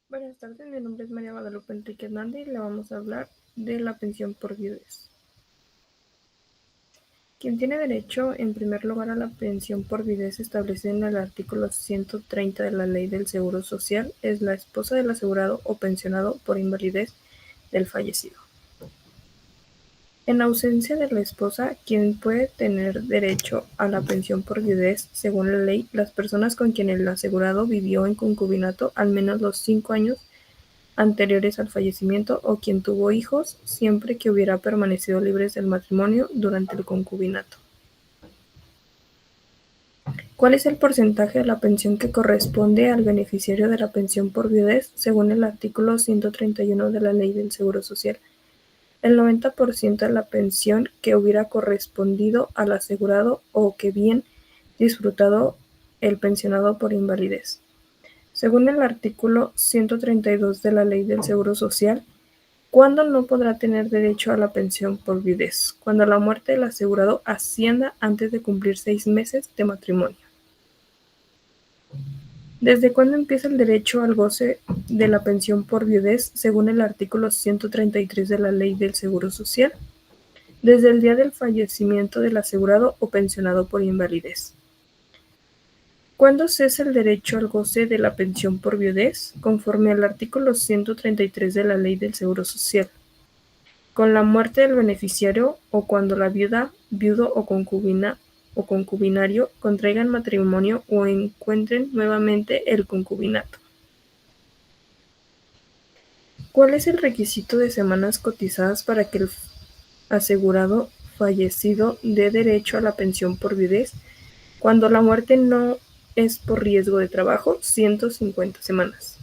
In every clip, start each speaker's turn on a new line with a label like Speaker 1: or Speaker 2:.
Speaker 1: Buenas tardes, mi nombre es María Guadalupe Enrique Hernández y le vamos a hablar de la pensión por viudez. Quien tiene derecho, en primer lugar, a la pensión por viudez establecida en el artículo 130 de la Ley del Seguro Social es la esposa del asegurado o pensionado por invalidez del fallecido. En ausencia de la esposa, quien puede tener derecho a la pensión por viudez, según la ley, las personas con quien el asegurado vivió en concubinato al menos los 5 años anteriores al fallecimiento o quien tuvo hijos, siempre que hubiera permanecido libres del matrimonio durante el concubinato. ¿Cuál es el porcentaje de la pensión que corresponde al beneficiario de la pensión por viudez según el artículo 131 de la Ley del Seguro Social? El 90% de la pensión que hubiera correspondido al asegurado o que bien disfrutado el pensionado por invalidez. Según el artículo 132 de la Ley del Seguro Social, ¿cuándo no podrá tener derecho a la pensión por viudez? Cuando la muerte del asegurado ascienda antes de cumplir 6 meses de matrimonio. ¿Desde cuándo empieza el derecho al goce de la pensión por viudez según el artículo 133 de la Ley del Seguro Social? Desde el día del fallecimiento del asegurado o pensionado por invalidez. ¿Cuándo cesa el derecho al goce de la pensión por viudez? Conforme al artículo 133 de la Ley del Seguro Social. Con la muerte del beneficiario o cuando la viuda, viudo o concubina o concubinario contraigan matrimonio o encuentren nuevamente el concubinato. ¿Cuál es el requisito de semanas cotizadas para que el asegurado fallecido dé derecho a la pensión por viudez? Cuando la muerte no es por riesgo de trabajo, 150 semanas.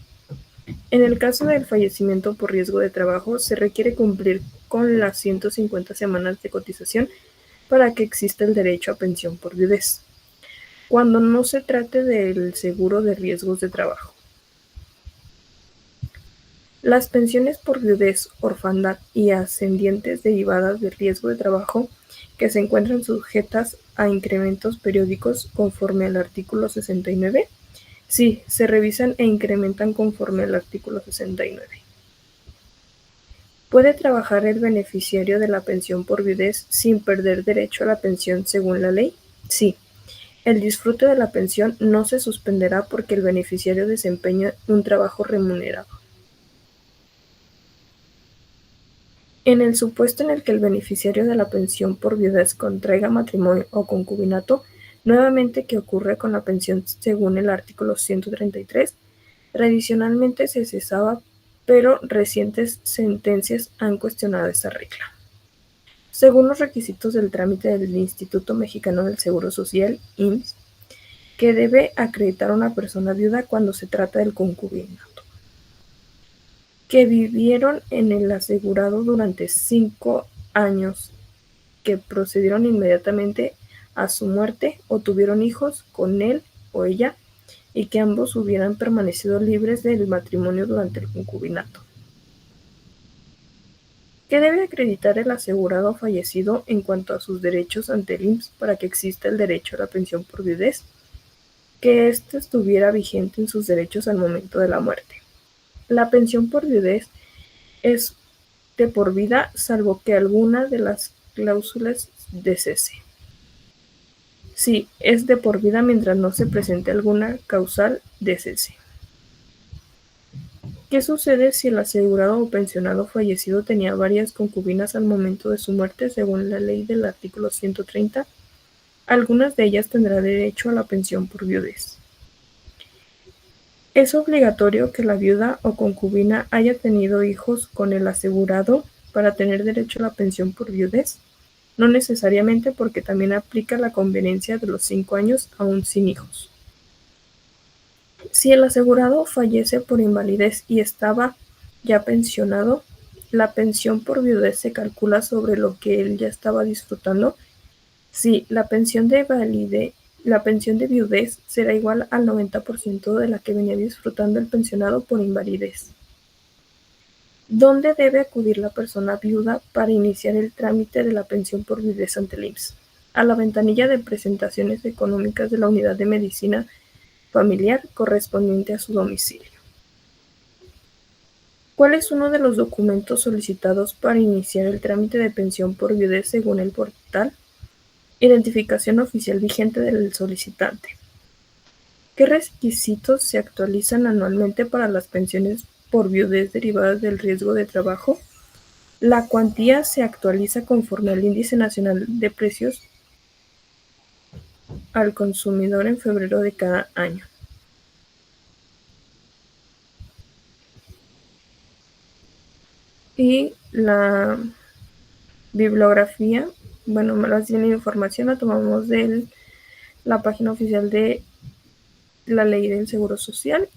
Speaker 1: En el caso del fallecimiento por riesgo de trabajo, se requiere cumplir con las 150 semanas de cotización para que exista el derecho a pensión por viudez, cuando no se trate del seguro de riesgos de trabajo. Las pensiones por viudez, orfandad y ascendientes derivadas del riesgo de trabajo que se encuentran sujetas a incrementos periódicos conforme al artículo 69, sí, se revisan e incrementan conforme al artículo 69. ¿Puede trabajar el beneficiario de la pensión por viudez sin perder derecho a la pensión según la ley? Sí. El disfrute de la pensión no se suspenderá porque el beneficiario desempeña un trabajo remunerado. En el supuesto en el que el beneficiario de la pensión por viudez contraiga matrimonio o concubinato, nuevamente que ocurre con la pensión según el artículo 133, tradicionalmente se cesaba, pero recientes sentencias han cuestionado esa regla. Según los requisitos del trámite del Instituto Mexicano del Seguro Social, IMSS, que debe acreditar una persona viuda cuando se trata del concubinato, que vivieron en el asegurado durante 5 años, que procedieron inmediatamente a su muerte o tuvieron hijos con él o ella y que ambos hubieran permanecido libres del matrimonio durante el concubinato. ¿Qué debe acreditar el asegurado fallecido en cuanto a sus derechos ante el IMSS para que exista el derecho a la pensión por viudez? Que éste estuviera vigente en sus derechos al momento de la muerte. La pensión por viudez es de por vida, salvo que alguna de las cláusulas de cese. Sí, es de por vida mientras no se presente alguna causal de cese. ¿Qué sucede si el asegurado o pensionado fallecido tenía varias concubinas al momento de su muerte según la ley del artículo 130? Algunas de ellas tendrán derecho a la pensión por viudez. ¿Es obligatorio que la viuda o concubina haya tenido hijos con el asegurado para tener derecho a la pensión por viudez? No necesariamente, porque también aplica la conveniencia de los 5 años aún sin hijos. Si el asegurado fallece por invalidez y estaba ya pensionado, la pensión por viudez se calcula sobre lo que él ya estaba disfrutando. Si la pensión de viudez será igual al 90% de la que venía disfrutando el pensionado por invalidez. ¿Dónde debe acudir la persona viuda para iniciar el trámite de la pensión por viudez ante el IMSS? a la ventanilla de presentaciones económicas de la unidad de medicina familiar correspondiente a su domicilio. ¿Cuál es uno de los documentos solicitados para iniciar el trámite de pensión por viudez según el portal? Identificación oficial vigente del solicitante. ¿Qué requisitos se actualizan anualmente para las pensiones por viudez derivadas del riesgo de trabajo? La cuantía se actualiza conforme al Índice Nacional de Precios al Consumidor en febrero de cada año. Y la bibliografía, bueno, más bien la información la tomamos de la página oficial de la Ley del Seguro Social.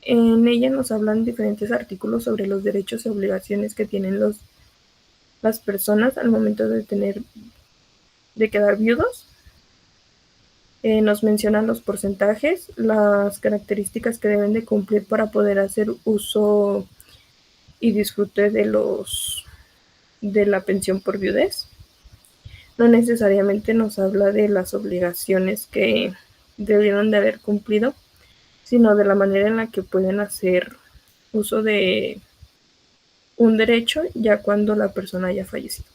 Speaker 1: En ella nos hablan diferentes artículos sobre los derechos y obligaciones que tienen las personas al momento de quedar viudos. Nos mencionan los porcentajes, las características que deben de cumplir para poder hacer uso y disfrute de la pensión por viudez. No necesariamente nos habla de las obligaciones que debieron de haber cumplido, sino de la manera en la que pueden hacer uso de un derecho ya cuando la persona haya fallecido.